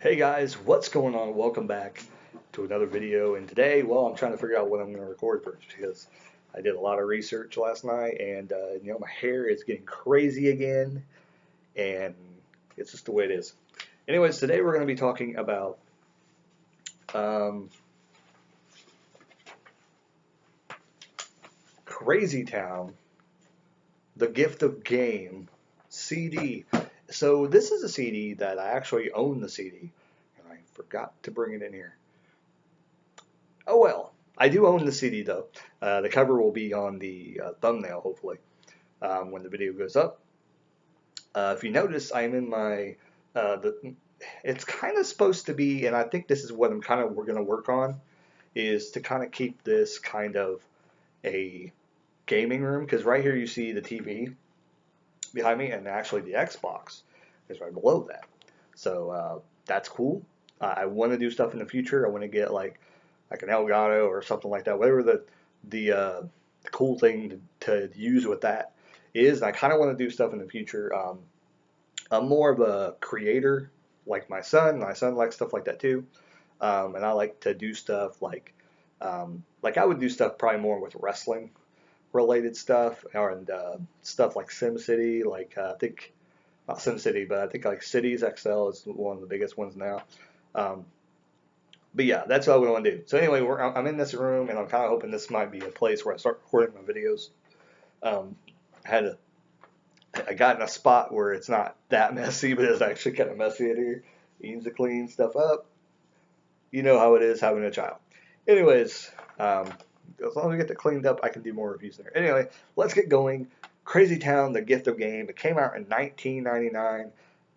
Hey guys, what's going on? Welcome back to another video. And today, well, I'm trying to figure out what I'm going to record first because I did a lot of research last night, and my hair is getting crazy again, and it's just the way it is. Anyways, today we're going to be talking about Crazy Town, The Gift of Game CD. So this is a CD that I actually own the CD, and I forgot to bring it in here. Oh well, I do own the CD though. The cover will be on the thumbnail, hopefully, when the video goes up. If you notice, I'm in my it's kind of supposed to be, and I think this is what we're going to work on, is to kind of keep this kind of a gaming room, because right here you see the TV behind me, and actually the Xbox is right below that. So that's cool. I want to do stuff in the future. I want to get like an Elgato or something like that, whatever the cool thing to use with that is. I kind of want to do stuff in the future. I'm more of a creator, like my son. My son likes stuff like that too, and I like to do stuff like I would do stuff probably more with wrestling related stuff, and stuff like SimCity. Like I think not SimCity, but I think like Cities XL is one of the biggest ones now. Um, but yeah, that's what I want to do. So anyway, I'm in this room, and I'm kind of hoping this might be a place where I start recording my videos. Um, I got in a spot where it's not that messy, but it's actually kind of messy in here. Needs to clean stuff up. You know how it is having a child. Anyways, as long as I get it cleaned up, I can do more reviews there. Anyway, let's get going. Crazy Town, The Gift of Game. It came out in 1999.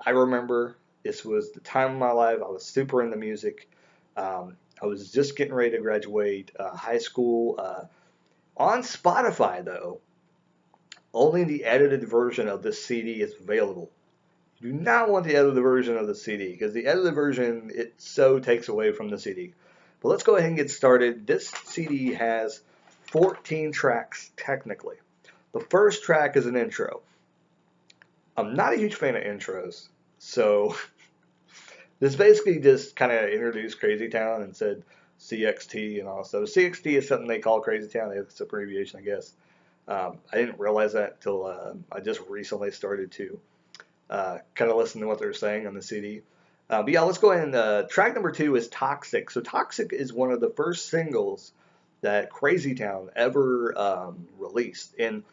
I remember this was the time of my life. I was super into music. I was just getting ready to graduate high school. On Spotify, though, only the edited version of this CD is available. You do not want the edited version of the CD because the edited version, it so takes away from the CD. But let's go ahead and get started. This CD has 14 tracks technically. The first track is an intro. I'm not a huge fan of intros, so this basically just kind of introduced Crazy Town and said CXT and all. So CXT is something they call Crazy Town. It's an abbreviation, I guess. I didn't realize that until I just recently started to kind of listen to what they're saying on the CD. But yeah, let's go ahead and track number 2 is Toxic. So Toxic is one of the first singles that Crazy Town ever released. And,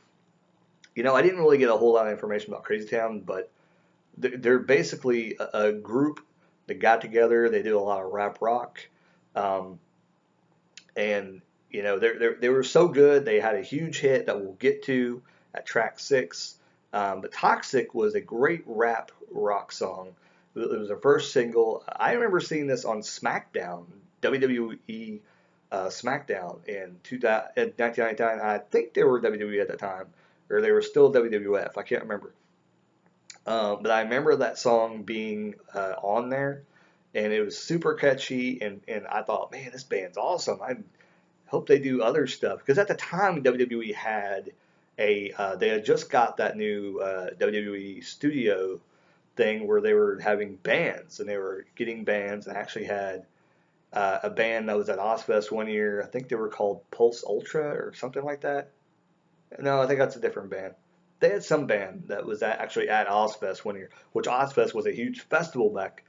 I didn't really get a whole lot of information about Crazy Town, but they're basically a group that got together. They do a lot of rap rock. And, they were so good. They had a huge hit that we'll get to at track 6. But Toxic was a great rap rock song. It was their first single. I remember seeing this on SmackDown, WWE SmackDown in 1999. I think they were WWE at the time, or they were still WWF. I can't remember. But I remember that song being on there, and it was super catchy. And I thought, man, this band's awesome. I hope they do other stuff, because at the time WWE had they had just got that new WWE studio thing where they were having bands, and they were getting bands, and actually had a band that was at Ozfest one year. I think they were called Pulse Ultra or something like that. No, I think that's a different band. They had some band that was actually at Ozfest one year, which Ozfest was a huge festival back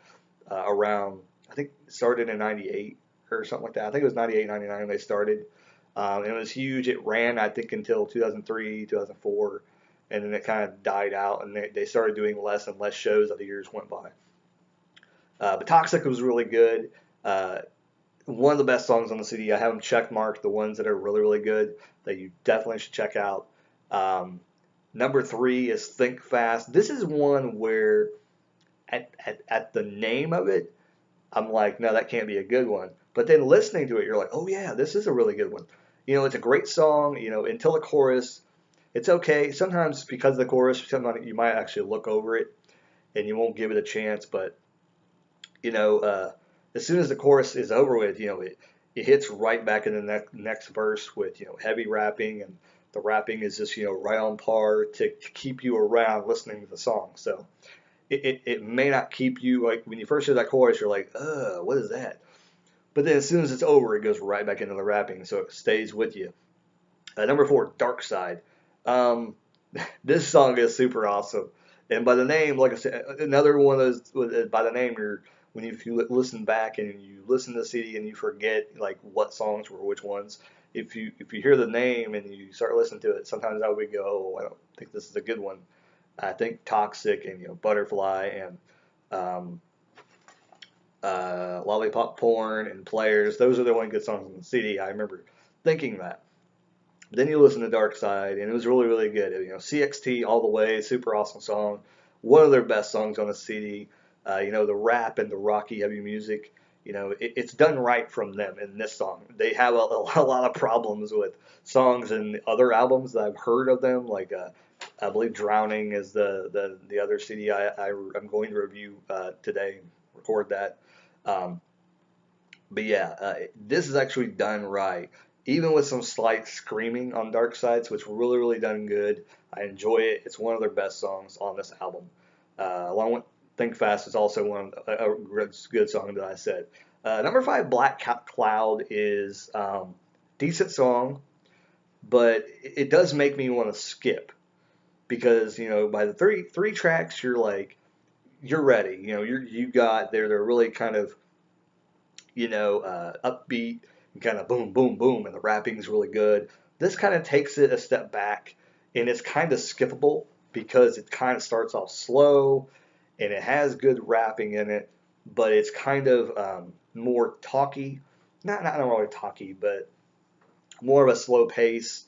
around, I think it started in 98 or something like that. I think it was 98, 99 they started. And it was huge. It ran, I think, until 2003, 2004, and then it kind of died out, and they started doing less and less shows as the years went by. But Toxic was really good. One of the best songs on the CD. I have them check marked, the ones that are really, really good that you definitely should check out. Number 3 is Think Fast. This is one where at the name of it, I'm like, no, that can't be a good one. But then listening to it, you're like, oh yeah, this is a really good one. It's a great song. Until the chorus, it's okay. Sometimes because of the chorus, sometimes you might actually look over it and you won't give it a chance. But as soon as the chorus is over with, it hits right back in the next verse with heavy rapping, and the rapping is just right on par to keep you around listening to the song. So it may not keep you, like when you first hear that chorus, you're like, what is that? But then as soon as it's over, it goes right back into the rapping, so it stays with you. Number 4, Dark Side. Um, this song is super awesome, and by the name, like I said, another one of those. By the name, if you listen back and you listen to the CD and you forget like what songs were which ones. If you hear the name and you start listening to it, sometimes I would go, oh, I don't think this is a good one. I think Toxic and Butterfly and um, Lollipop Porn and Players. Those are the only good songs on the CD. I remember thinking that. Then you listen to Dark Side, and it was really, really good. CXT All the Way, super awesome song. One of their best songs on the CD. The rap and the rocky, heavy music. It's done right from them in this song. They have a lot of problems with songs and other albums that I've heard of them, like I believe Drowning is the other CD I'm going to review today, record that. Um, but yeah, this is actually done right. Even with some slight screaming on Dark Sides, which really, really done good. I enjoy it. It's one of their best songs on this album. Along with Think Fast is also one of a good song that I said. Number 5, Black Cloud is decent song, but it does make me want to skip because by the three tracks you're ready. You got they're really kind of upbeat and kind of boom, boom, boom, and the rapping is really good. This kind of takes it a step back, and it's kind of skippable because it kind of starts off slow, and it has good rapping in it, but it's kind of more talky, not really talky, but more of a slow pace,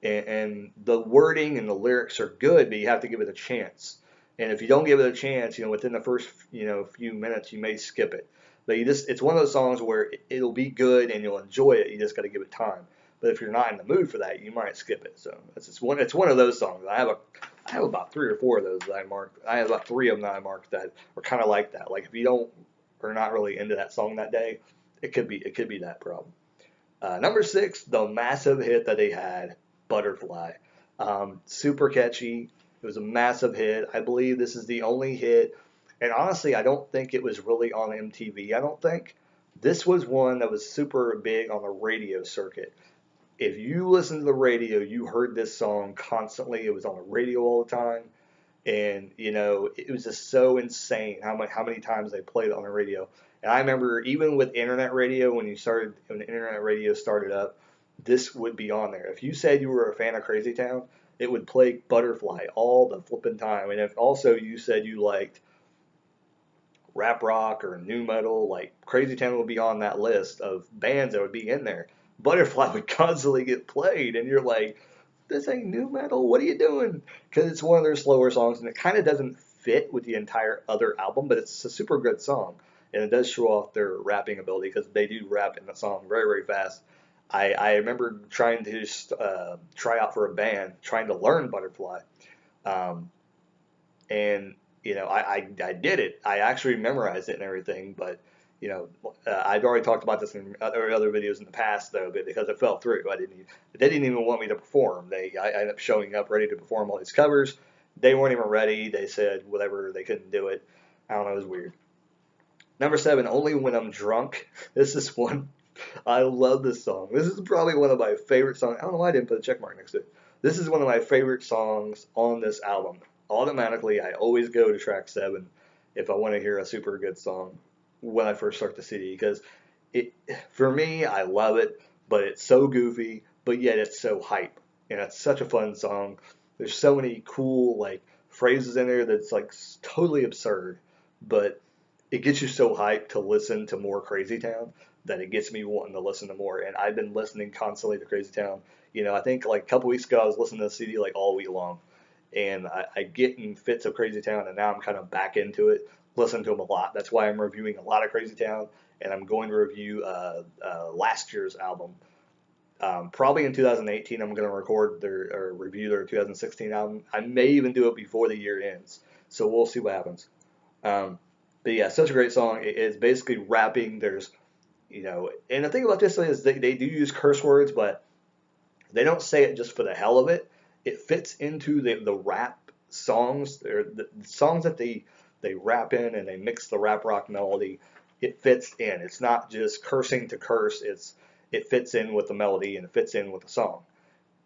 and the wording and the lyrics are good, but you have to give it a chance. And if you don't give it a chance, within the first few minutes, you may skip it. But it's one of those songs where it'll be good and you'll enjoy it. You just got to give it time. But if you're not in the mood for that, you might skip it. So it's one of those songs. I have about 3 or 4 of those that I marked. I have about 3 of them that I marked that are kind of like that. Like if you don't are not really into that song that day, it could be that problem. Number 6, the massive hit that they had, Butterfly. Super catchy. It was a massive hit. I believe this is the only hit. And honestly, I don't think it was really on MTV. I don't think. This was one that was super big on the radio circuit. If you listen to the radio, you heard this song constantly. It was on the radio all the time. And it was just so insane how many times they played it on the radio. And I remember even with internet radio, when the internet radio started up, this would be on there. If you said you were a fan of Crazy Town, it would play Butterfly all the flipping time. And if also you said you liked rap rock or new metal, like Crazy Town would be on that list of bands that would be in there. Butterfly would constantly get played, and you're like, this ain't new metal. What are you doing? Because it's one of their slower songs, and it kind of doesn't fit with the entire other album, but it's a super good song, and it does show off their rapping ability because they do rap in the song very, very fast. I remember trying to try out for a band, trying to learn Butterfly, um, and I did it. I actually memorized it and everything, but I've already talked about this in other videos in the past, though, but because it fell through. They didn't even want me to perform. I ended up showing up ready to perform all these covers. They weren't even ready. They said whatever, they couldn't do it. I don't know, it was weird. Number 7, Only When I'm Drunk. This is one, I love this song. This is probably one of my favorite songs. I don't know why I didn't put a check mark next to it. This is one of my favorite songs on this album. Automatically, I always go to track 7 if I want to hear a super good song when I first start the CD, because for me, I love it, but it's so goofy, but yet it's so hype, and it's such a fun song. There's so many cool like phrases in there that's like totally absurd, but it gets you so hyped to listen to more Crazy Town that it gets me wanting to listen to more. And I've been listening constantly to Crazy Town. I think like a couple weeks ago I was listening to the CD like all week long, and I get in fits of Crazy Town, and now I'm kind of back into it, listen to them a lot. That's why I'm reviewing a lot of Crazy Town, and I'm going to review last year's album. Probably in 2018, I'm going to record or review their 2016 album. I may even do it before the year ends, so we'll see what happens. But yeah, such a great song. It's basically rapping. There's, and the thing about this is they do use curse words, but they don't say it just for the hell of it. It fits into the rap songs, or the songs that they rap in and they mix the rap rock melody. It fits in. It's not just cursing to curse. It fits in with the melody and it fits in with the song.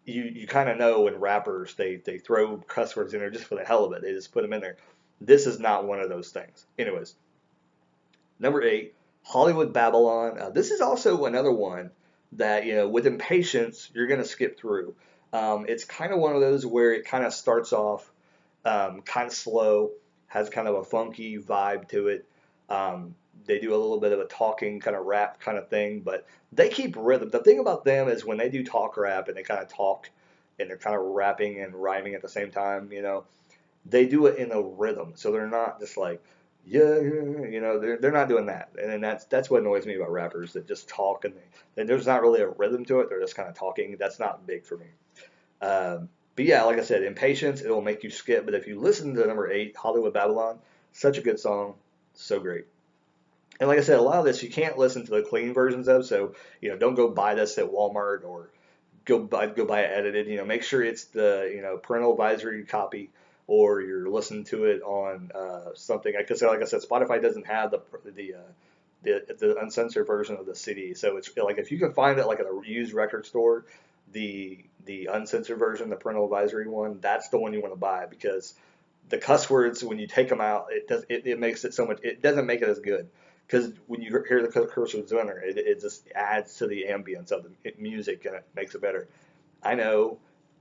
You kind of know when rappers they throw cuss words in there just for the hell of it. They just put them in there. This is not one of those things. Anyways, number 8, Hollywood Babylon. This is also another one that, with Impatience, you're going to skip through. It's kind of one of those where it kind of starts off kind of slow, has kind of a funky vibe to it. They do a little bit of a talking kind of rap kind of thing, but they keep rhythm. The thing about them is when they do talk rap and they kind of talk and they're kind of rapping and rhyming at the same time, they do it in a rhythm. So they're not just like, yeah, they're not doing that. And then that's what annoys me about rappers that just talk and there's not really a rhythm to it. They're just kind of talking. That's not big for me. But yeah, like I said, Impatience, it will make you skip. But if you listen to number 8, Hollywood Babylon, such a good song, so great. And like I said, a lot of this you can't listen to the clean versions of, so don't go buy this at Walmart or go buy it edited. Make sure it's the parental advisory copy, or you're listening to it on something. Because like I said, Spotify doesn't have the uncensored version of the CD, so it's like if you can find it like at a used record store, the uncensored version, the parental advisory one, that's the one you want to buy, because the cuss words, when you take them out, it makes it so much. It doesn't make it as good, because when you hear the curse words in there, it just adds to the ambience of the music and it makes it better. I know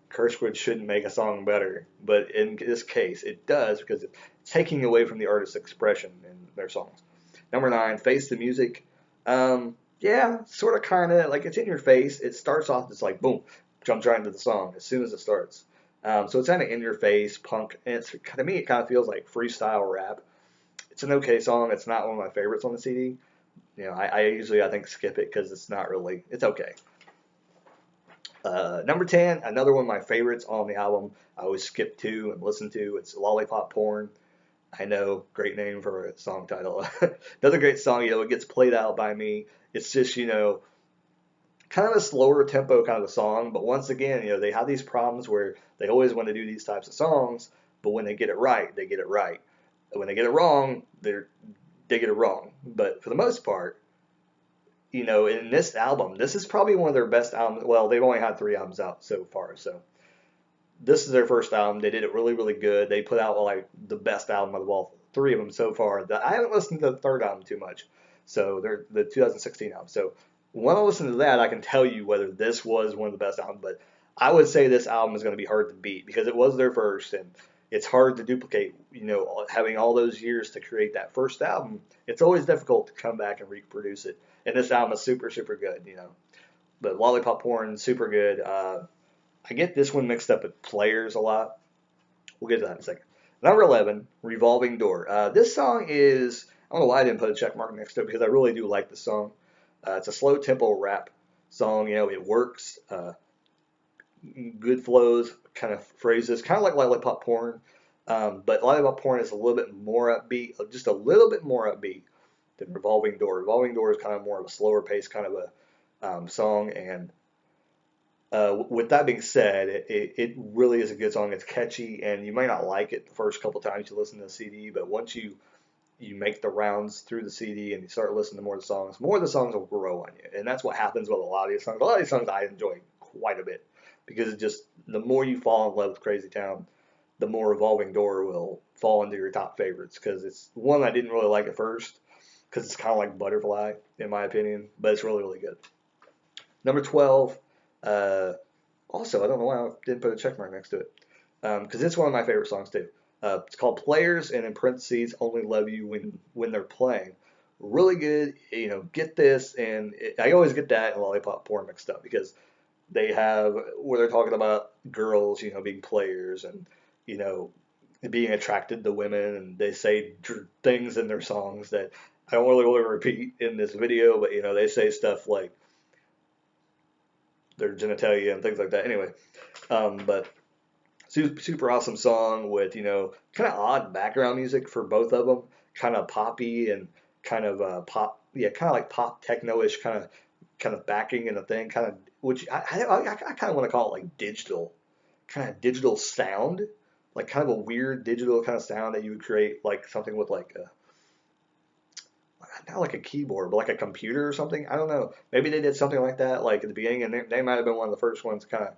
curse words shouldn't make a song better, but in this case, it does, because it's taking away from the artist's expression in their songs. Number 9, Face the Music. Yeah, sort of, kind of like it's in your face. It starts off just like boom, jumps right into the song as soon as it starts. So it's kind of in your face punk, and to me it kind of feels like freestyle rap. It's an okay song. It's not one of my favorites on the CD. I usually I think skip it because it's okay. Number 10, another one of my favorites on the album. I always skip to and listen to. It's Lollipop Porn. I know, great name for a song title. Another great song. It gets played out by me. It's just kind of a slower tempo kind of a song. But once again, they have these problems where they always want to do these types of songs, but when they get it right, they get it right. When they get it wrong, they get it wrong. But for the most part, in this album, this is probably one of their best albums. Well, they've only had 3 albums out so far, so this is their first album. They did it really, really good. They put out like the best album of all 3 of them so far. I haven't listened to the third album too much, so they're the 2016 album. So when I listen to that, I can tell you whether this was one of the best albums. But I would say this album is going to be hard to beat because it was their first, and it's hard to duplicate. Having all those years to create that first album, it's always difficult to come back and reproduce it. And this album is super, super good. But Lollipop Porn, super good. I get this one mixed up with Players a lot. We'll get to that in a second. Number 11, Revolving Door. This song is, I don't know why I didn't put a check mark next to it, because I really do like this song. It's a slow tempo rap song. It works. Good flows, kind of phrases, kind of like Lollipop Porn. But Lollipop Porn is a little bit more upbeat, just a little bit more upbeat than Revolving Door. Revolving Door is kind of more of a slower pace kind of a song. And with that being said, it really is a good song. It's catchy, and you might not like it the first couple times you listen to the CD, but once you make the rounds through the CD and you start listening to more of the songs will grow on you. And that's what happens with a lot of these songs. A lot of these songs I enjoy quite a bit, because it just, the more you fall in love with Crazy Town, the more Revolving Door will fall into your top favorites, because it's one I didn't really like at first, because it's kind of like Butterfly, in my opinion, but it's really, really good. Number 12, also, I don't know why I didn't put a check mark next to it, because it's one of my favorite songs too. It's called Players, and in parentheses, Only Love You when they're playing. Really good, get this, and I always get that and Lollipop Porn mixed up, because they have, where they're talking about girls, being players and, being attracted to women, and they say things in their songs that I don't really want to repeat in this video, but, they say stuff like their genitalia and things like that. Anyway, but super awesome song with, kind of odd background music for both of them, kind of poppy and kind of pop, kind of like pop techno-ish kind of backing and a thing, kind of, which I kind of want to call it like digital, kind of digital sound, like kind of a weird digital kind of sound that you would create, like something with like a, not like a keyboard, but like a computer or something. I don't know. Maybe they did something like that, like at the beginning, and they might have been one of the first ones to kind of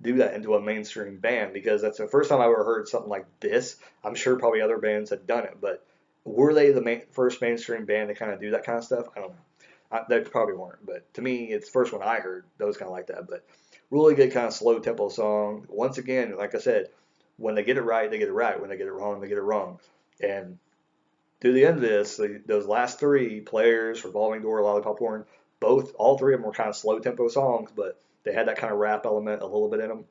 do that into a mainstream band, because that's the first time I ever heard something like this. I'm sure probably other bands had done it, but were they the first mainstream band to kind of do that kind of stuff? I don't know. They probably weren't, but to me, it's the first one I heard that was kind of like that. But really good kind of slow tempo song. Once again, like I said, when they get it right, they get it right. When they get it wrong, they get it wrong. And to the end of this, those last three, Players, Revolving Door, Lollipop Horn, all three of them were kind of slow tempo songs, but they had that kind of rap element a little bit in them.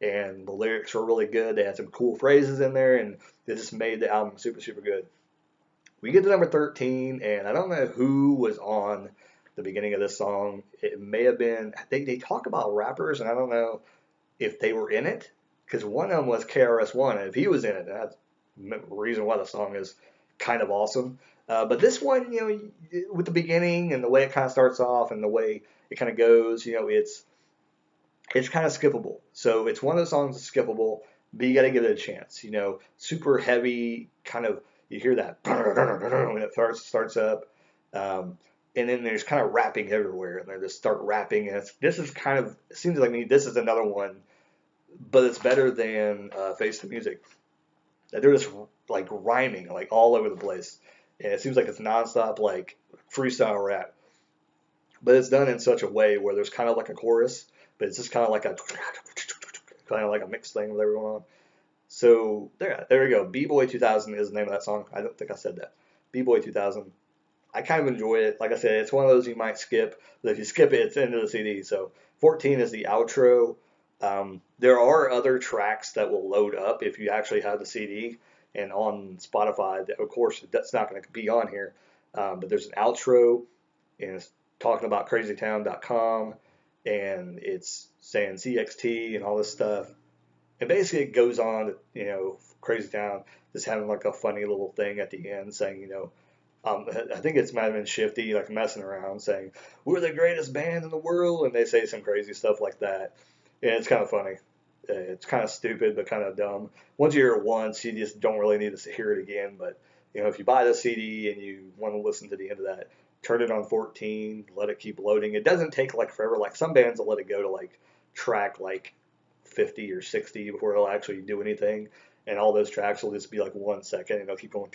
And the lyrics were really good. They had some cool phrases in there, and they just made the album super, super good. We get to number 13, and I don't know who was on the beginning of this song. It may have been, they talk about rappers, and I don't know if they were in it, because one of them was KRS-One, and if he was in it, that's the reason why the song is kind of awesome. But this one, with the beginning and the way it kind of starts off and the way it kind of goes, it's kind of skippable. So it's one of those songs that's skippable, but you got to give it a chance. Super heavy, kind of, you hear that when it starts up. And then there's kind of rapping everywhere, and they just start rapping. And this is kind of, it seems like me, this is another one, but it's better than Face the Music. They're just like rhyming like all over the place. And it seems like it's nonstop, like freestyle rap. But it's done in such a way where there's kind of like a chorus, but it's just kind of like a mixed thing with everyone on. So there we go. B-Boy 2000 is the name of that song. I don't think I said that. B-Boy 2000. I kind of enjoy it. Like I said, it's one of those you might skip, but if you skip it, it's into the CD. So 14 is the outro. There are other tracks that will load up if you actually have the CD, and on Spotify, of course, that's not going to be on here. But there's an outro, and it's talking about crazytown.com, and it's saying CXT and all this stuff. And basically, it goes on, Crazy Town just having like a funny little thing at the end saying, I think it's might have been Shifty, like messing around, saying, "We're the greatest band in the world," and they say some crazy stuff like that. And it's kind of funny. It's kind of stupid, but kind of dumb. Once you hear it once, you just don't really need to hear it again. But, if you buy the CD and you want to listen to the end of that, turn it on 14, let it keep loading. It doesn't take like forever. Like some bands will let it go to like track like 50 or 60 before it'll actually do anything. And all those tracks will just be like 1 second and it'll keep going.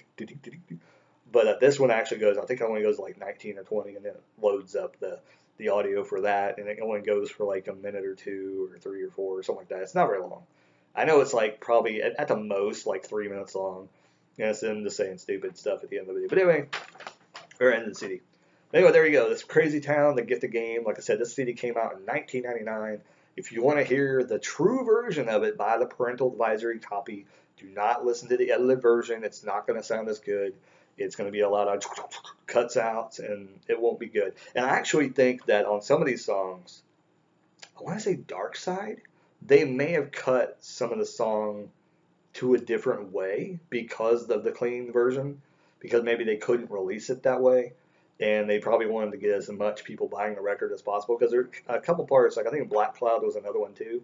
But this one actually goes, I think it only goes like 19 or 20, and then it loads up the audio for that, and it only goes for like a minute or 2 or 3 or 4 or something like that. It's not very long. I know it's like probably at the most like 3 minutes long, and it's them just saying stupid stuff at the end of the video. But anyway, or end of the CD. But anyway, there you go. This Crazy Town, the Get the Game. Like I said, this CD came out in 1999. If you want to hear the true version of it, buy the parental advisory copy. Do not listen to the edited version. It's not going to sound as good. It's going to be a lot of cuts out, and it won't be good. And I actually think that on some of these songs, I want to say Dark Side, they may have cut some of the song to a different way because of the clean version, because maybe they couldn't release it that way, and they probably wanted to get as much people buying the record as possible, because there are a couple parts, like I think Black Cloud was another one too,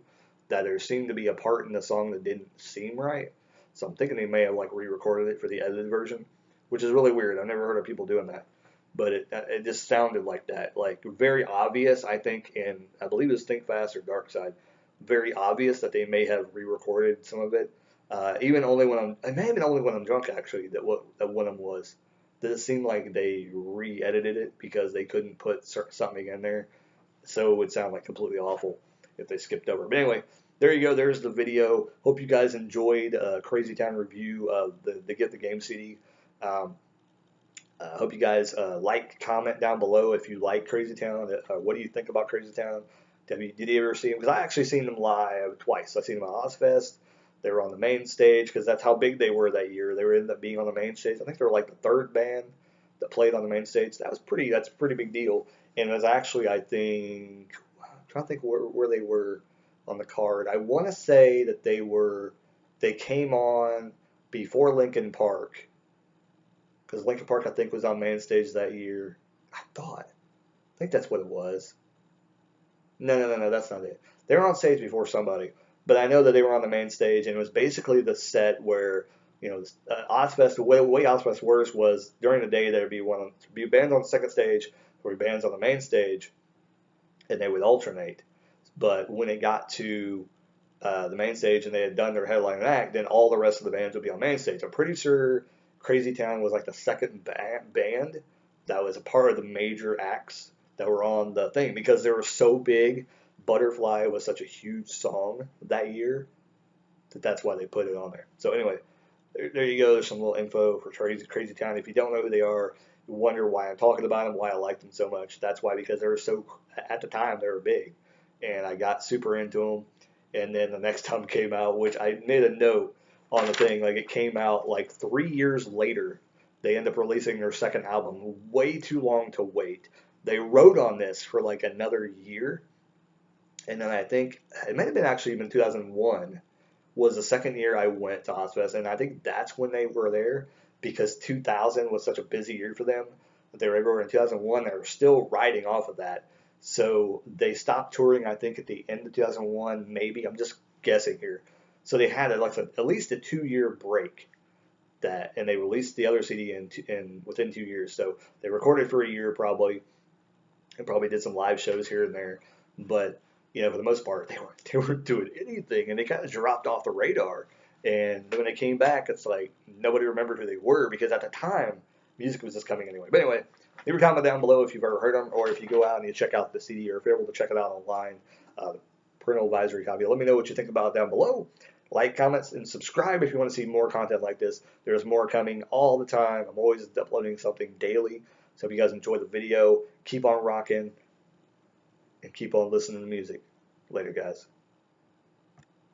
that there seemed to be a part in the song that didn't seem right. So I'm thinking they may have like re-recorded it for the edited version, which is really weird. I've never heard of people doing that, but it just sounded like that, like very obvious. I think, and I believe it was Think Fast or Dark Side, very obvious that they may have re-recorded some of it. Even only when it may have been only when I'm drunk actually that one of them was. That it seemed like they re-edited it because they couldn't put something in there, so it would sound like completely awful if they skipped over. But anyway, there you go. There's the video. Hope you guys enjoyed Crazy Town review of the Get the Game CD. Hope you guys comment down below if you like Crazy Town. What do you think about Crazy Town? Did you ever see them? Because I actually seen them live twice. I seen them at Ozfest. They were on the main stage because that's how big they were that year. They were ended up being on the main stage. I think they were like the third band that played on the main stage. That's a pretty big deal. And it was actually, I think, I'm trying to think where they were on the card. I want to say that they came on before Linkin Park, because Linkin Park, I think, was on main stage that year. I think that's what it was. No, that's not it. They were on stage before somebody, but I know that they were on the main stage, and it was basically the set where, Ozfest, the way Ozfest works was during the day there'd be bands on the second stage, there would be bands on the main stage, and they would alternate. But when it got to the main stage and they had done their headline act, then all the rest of the bands would be on main stage. I'm pretty sure Crazy Town was like the second band that was a part of the major acts that were on the thing because they were so big. Butterfly was such a huge song that year that's why they put it on there. So anyway, there you go. There's some little info for Crazy Town. If you don't know who they are, you wonder why I'm talking about them, why I like them so much. That's why, because they were so, at the time, they were big. And I got super into them. And then the next time came out, which I made a note on the thing, like it came out like 3 years later. They end up releasing their second album. Way too long to wait. They wrote on this for like another year. And then I think it may have been actually even 2001 was the second year I went to Ozfest, and I think that's when they were there because 2000 was such a busy year for them that they were everywhere. In 2001, they were still riding off of that. So they stopped touring, I think, at the end of 2001, maybe. I'm just guessing here. So they had at least a 2 year break and they released the other CD in within 2 years. So they recorded for a year probably, and probably did some live shows here and there, but for the most part, they weren't doing anything, and they kind of dropped off the radar. And when they came back, it's like nobody remembered who they were because at the time, music was just coming anyway. But anyway, leave a comment down below if you've ever heard them, or if you go out and you check out the CD, or if you're able to check it out online, parental advisory copy. Let me know what you think about it down below. Like, comments, and subscribe if you want to see more content like this. There's more coming all the time. I'm always uploading something daily. So if you guys enjoyed the video, keep on rocking and keep on listening to music. Later, guys.